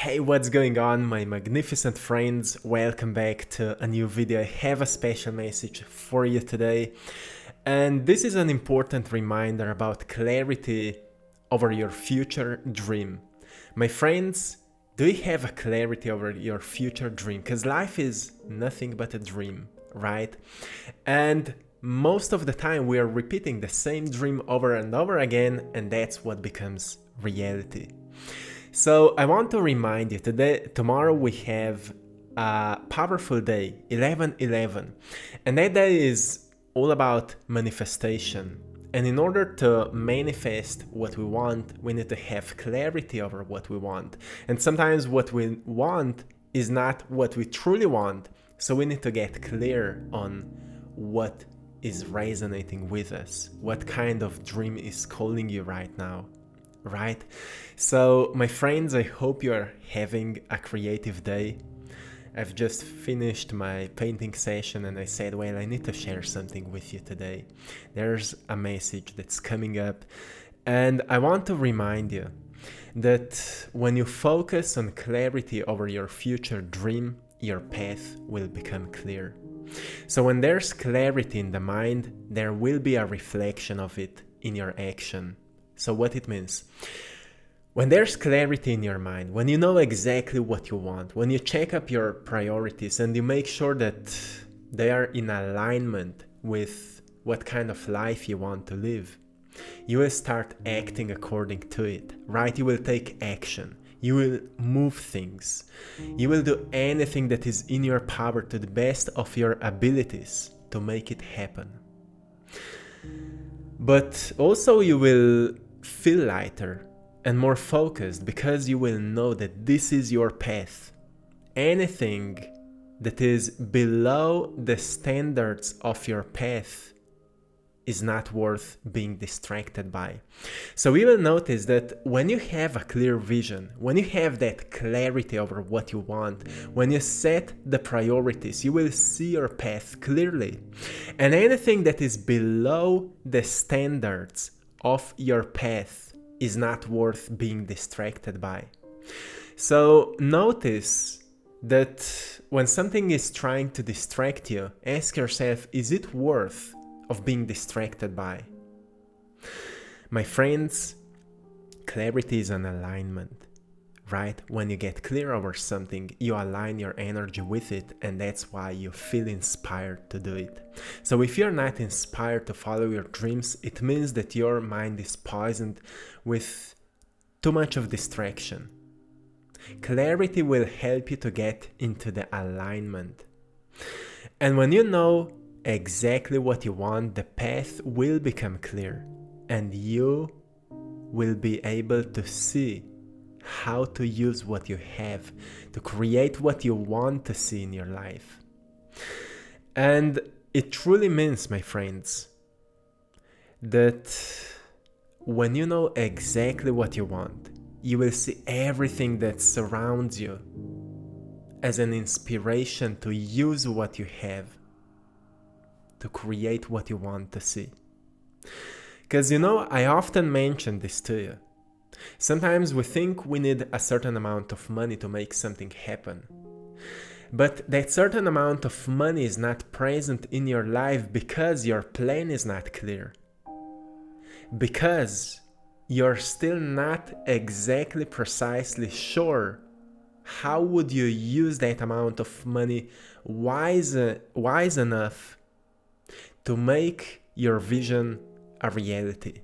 Hey, what's going on, my magnificent friends? Welcome back to a new video. I have a special message for you today. And this is an important reminder about clarity over your future dream. My friends, do you have a clarity over your future dream? Because life is nothing but a dream, right? And most of the time we are repeating the same dream over and over again, and that's what becomes reality. So I want to remind you tomorrow we have a powerful day, 11/11, and that day is all about manifestation. And in order to manifest what we want, we need to have clarity over what we want. And sometimes what we want is not what we truly want, so we need to get clear on what is resonating with us, what kind of dream is calling you right now. Right? So, my friends, I hope you are having a creative day. I've just finished my painting session and I said, well, I need to share something with you today. There's a message that's coming up, and I want to remind you that when you focus on clarity over your future dream, your path will become clear. So when there's clarity in the mind, there will be a reflection of it in your action. So what it means, when there's clarity in your mind, when you know exactly what you want, when you check up your priorities and you make sure that they are in alignment with what kind of life you want to live, you will start acting according to it, right? You will take action. You will move things. You will do anything that is in your power to the best of your abilities to make it happen. But also you will feel lighter and more focused because you will know that this is your path. Anything that is below the standards of your path is not worth being distracted by. So you will notice that when you have a clear vision, when you have that clarity over what you want, when you set the priorities, you will see your path clearly. And anything that is below the standards of your path is not worth being distracted by. So notice that when something is trying to distract you, ask yourself, is it worth of being distracted by? My friends, clarity is an alignment, right? When you get clear over something, you align your energy with it, and that's why you feel inspired to do it. So if you're not inspired to follow your dreams, it means that your mind is poisoned with too much of distraction. Clarity will help you to get into the alignment. And when you know exactly what you want, the path will become clear, and you will be able to see how to use what you have to create what you want to see in your life. And it truly means, my friends, that when you know exactly what you want, you will see everything that surrounds you as an inspiration to use what you have to create what you want to see. Because I often mention this to you. Sometimes we think we need a certain amount of money to make something happen. But that certain amount of money is not present in your life because your plan is not clear. Because you're still not exactly precisely sure how would you use that amount of money wise enough to make your vision a reality.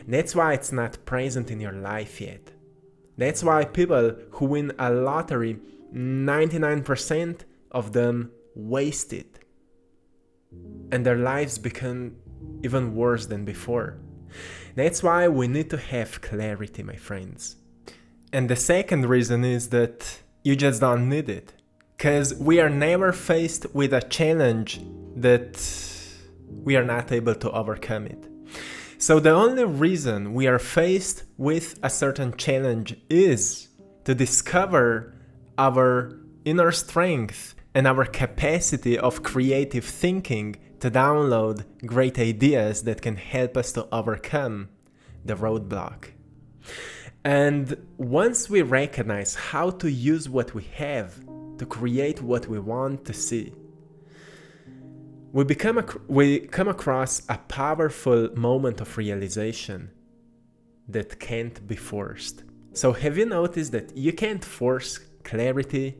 That's why it's not present in your life yet. That's why people who win a lottery, 99% of them waste it. And their lives become even worse than before. That's why we need to have clarity, my friends. And the second reason is that you just don't need it. Because we are never faced with a challenge that we are not able to overcome it. So the only reason we are faced with a certain challenge is to discover our inner strength and our capacity of creative thinking to download great ideas that can help us to overcome the roadblock. And once we recognize how to use what we have to create what we want to see, we come across a powerful moment of realization that can't be forced. So have you noticed that you can't force clarity?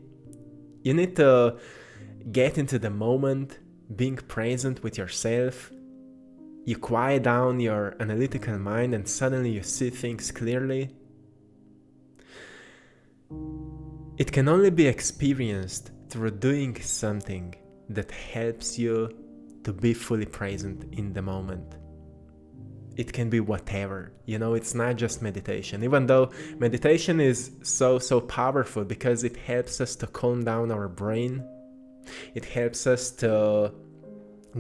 You need to get into the moment, being present with yourself. You quiet down your analytical mind and suddenly you see things clearly. It can only be experienced through doing something that helps you to be fully present in the moment. It can be whatever, it's not just meditation, even though meditation is so powerful because it helps us to calm down our brain. It helps us to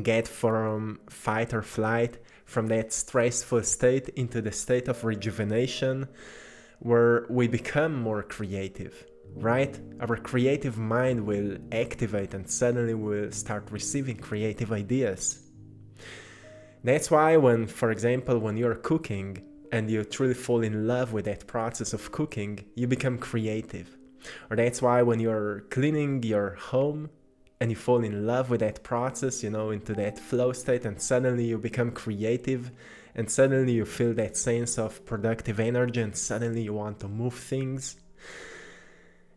get from fight or flight, from that stressful state into the state of rejuvenation where we become more creative, right? Our creative mind will activate and suddenly we'll start receiving creative ideas. That's why for example, when you're cooking and you truly fall in love with that process of cooking, you become creative. Or that's why when you're cleaning your home and you fall in love with that process, into that flow state, and suddenly you become creative and suddenly you feel that sense of productive energy and suddenly you want to move things.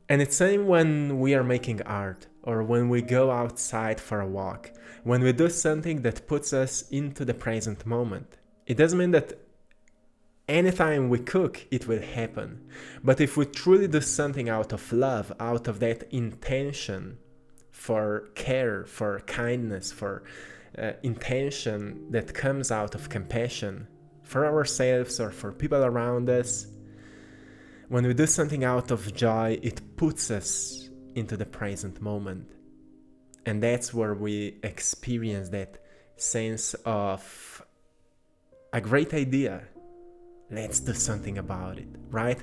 And it's same when we are making art or when we go outside for a walk, when we do something that puts us into the present moment. It doesn't mean that anytime we cook, it will happen. But if we truly do something out of love, out of that intention for care, for kindness, for intention that comes out of compassion for ourselves or for people around us, when we do something out of joy, it puts us into the present moment. And that's where we experience that sense of a great idea. Let's do something about it, right?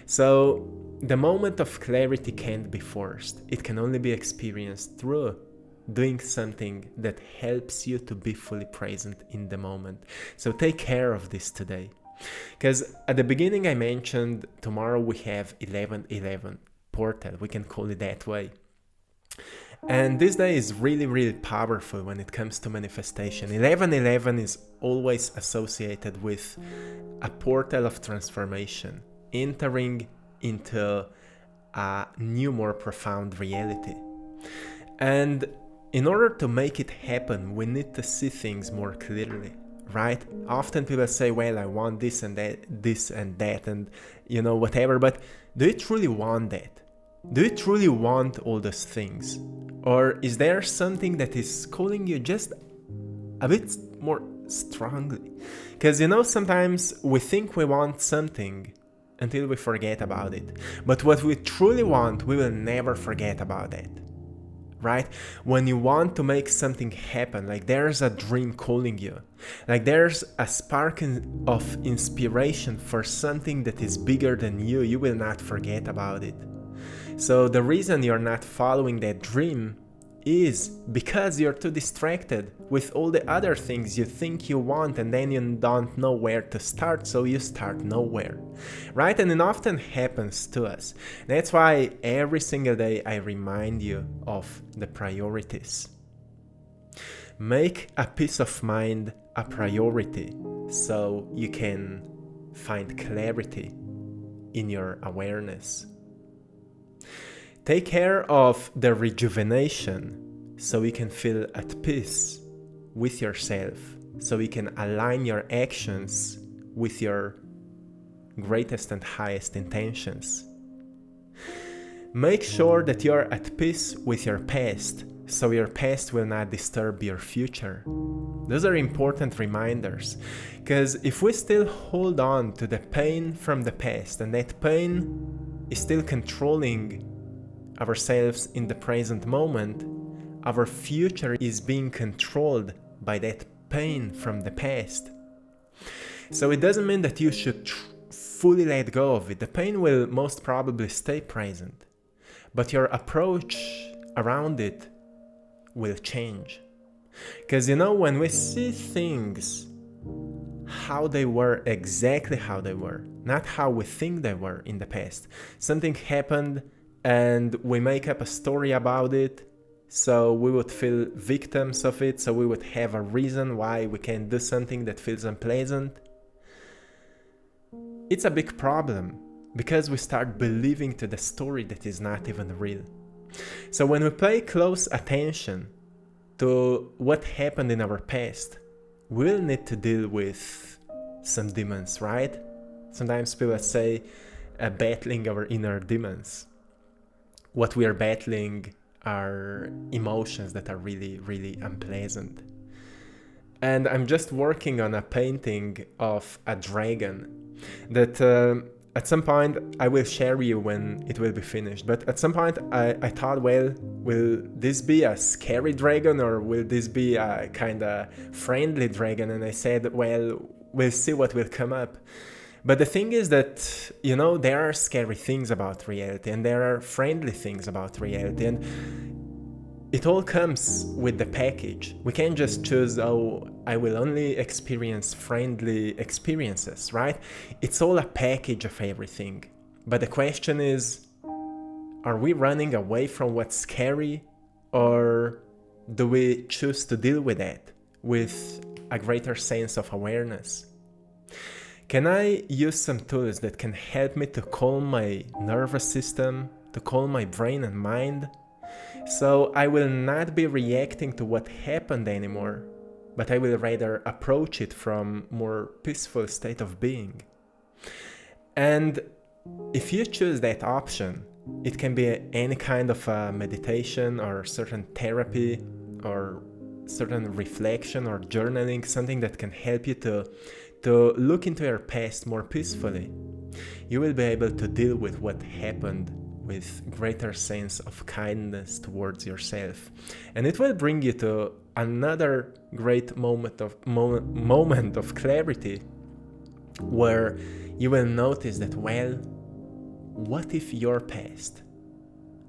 So the moment of clarity can't be forced. It can only be experienced through doing something that helps you to be fully present in the moment. So take care of this today. Because at the beginning I mentioned tomorrow we have 11/11 portal, we can call it that way. And this day is really powerful when it comes to manifestation. 11/11 is always associated with a portal of transformation, entering into a new, more profound reality. And in order to make it happen, we need to see things more clearly. Right? Often people say, well, I want this and that, and whatever, but do you truly want that? Do you truly want all those things? Or is there something that is calling you just a bit more strongly? Because sometimes we think we want something until we forget about it. But what we truly want, we will never forget about it. Right? When you want to make something happen, like there's a dream calling you, like there's a spark of inspiration for something that is bigger than you will not forget about it. So the reason you're not following that dream is because you're too distracted with all the other things you think you want, and then you don't know where to start, so you start nowhere, right? And it often happens to us. That's why every single day I remind you of the priorities. Make a peace of mind a priority so you can find clarity in your awareness. Take care of the rejuvenation so you can feel at peace with yourself, so you can align your actions with your greatest and highest intentions. Make sure that you're at peace with your past, so your past will not disturb your future. Those are important reminders, because if we still hold on to the pain from the past, and that pain is still controlling ourselves in the present moment, our future is being controlled by that pain from the past. So it doesn't mean that you should fully let go of it. The pain will most probably stay present, but your approach around it will change. Because when we see things how they were, exactly how they were, not how we think they were in the past. Something happened and we make up a story about it, so we would feel victims of it, so we would have a reason why we can't do something that feels unpleasant. It's a big problem because we start believing to the story that is not even real. So when we pay close attention to what happened in our past, we'll need to deal with some demons, right? Sometimes people say battling our inner demons. What we are battling are emotions that are really, really unpleasant. And I'm just working on a painting of a dragon that at some point I will share you when it will be finished. But at some point I thought, well, will this be a scary dragon or will this be a kind of friendly dragon? And I said, well, we'll see what will come up. But the thing is that, you know, there are scary things about reality and there are friendly things about reality. And it all comes with the package. We can't just choose, oh, I will only experience friendly experiences, right? It's all a package of everything. But the question is, are we running away from what's scary, or do we choose to deal with that with a greater sense of awareness? Can I use some tools that can help me to calm my nervous system, to calm my brain and mind? So I will not be reacting to what happened anymore, but I will rather approach it from a more peaceful state of being. And if you choose that option, it can be any kind of meditation or certain therapy or certain reflection or journaling, something that can help you to look into your past more peacefully. You will be able to deal with what happened with greater sense of kindness towards yourself, and it will bring you to another great moment of clarity, where you will notice that, well, what if your past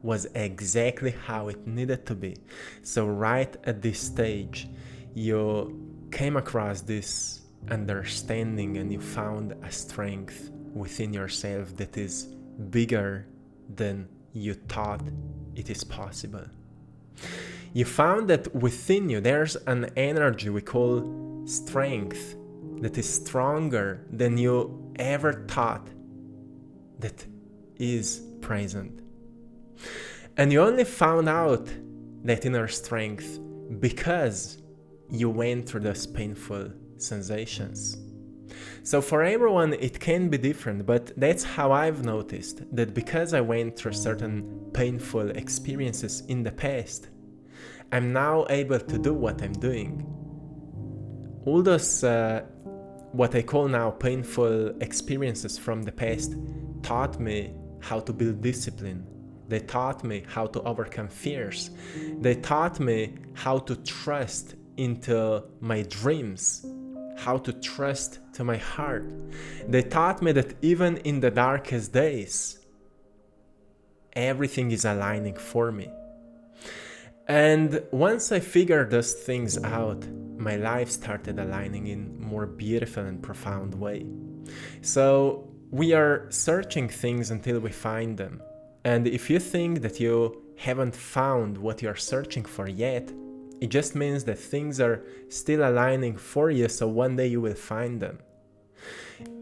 was exactly how it needed to be? So right at this stage you came across this understanding and you found a strength within yourself that is bigger than you thought it is possible. You found that within you there's an energy we call strength that is stronger than you ever thought that is present. And you only found out that inner strength because you went through those painful sensations. So for everyone it can be different, but that's how I've noticed that because I went through certain painful experiences in the past, I'm now able to do what I'm doing. All those what I call now painful experiences from the past taught me how to build discipline. They taught me how to overcome fears. They taught me how to trust into my dreams, how to trust to my heart. They taught me that even in the darkest days, everything is aligning for me. And once I figured those things out, my life started aligning in a more beautiful and profound way. So we are searching things until we find them. And if you think that you haven't found what you're searching for yet, it just means that things are still aligning for you, so one day you will find them.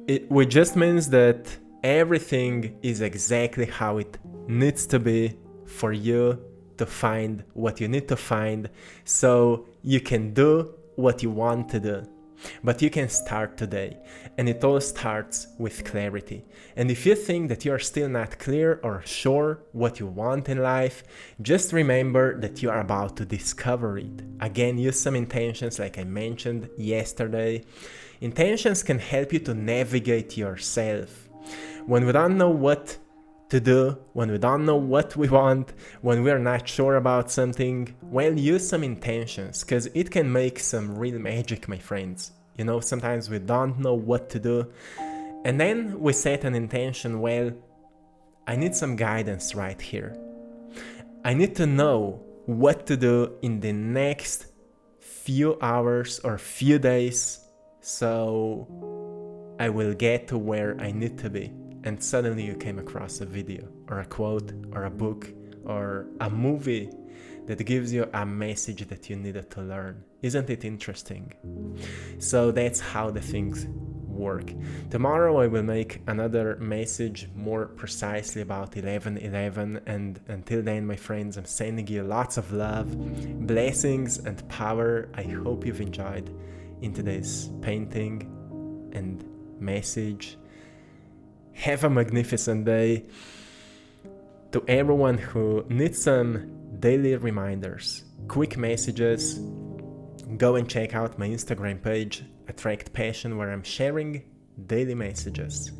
It just means that everything is exactly how it needs to be for you to find what you need to find, so you can do what you want to do. But you can start today, and it all starts with clarity. And if you think that you're still not clear or sure what you want in life, just remember that you are about to discover it. Again, use some intentions like I mentioned yesterday. Intentions can help you to navigate yourself. When we don't know what to do, when we don't know what we want, when we're not sure about something, well, use some intentions, because it can make some real magic, my friends. You know, sometimes we don't know what to do, and then we set an intention, well, I need some guidance right here. I need to know what to do in the next few hours or few days so I will get to where I need to be. And suddenly you came across a video or a quote or a book or a movie that gives you a message that you needed to learn. Isn't it interesting? So that's how the things work. Tomorrow I will make another message more precisely about 11/11, and until then, my friends, I'm sending you lots of love, blessings and power. I hope you've enjoyed in today's painting and message. Have a magnificent day. To everyone who needs some daily reminders, quick messages, go and check out my Instagram page, AttractPassion, where I'm sharing daily messages,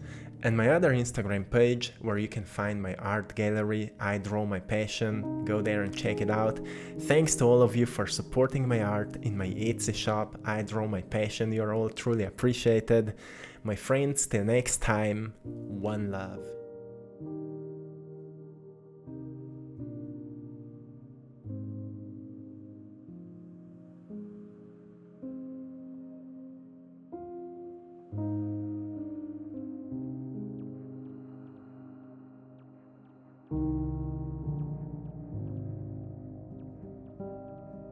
and my other Instagram page where you can find my art gallery, I Draw My Passion. Go there and check it out. Thanks to all of you for supporting my art in my Etsy shop, I Draw My Passion. You're all truly appreciated. My friends, till next time, one love.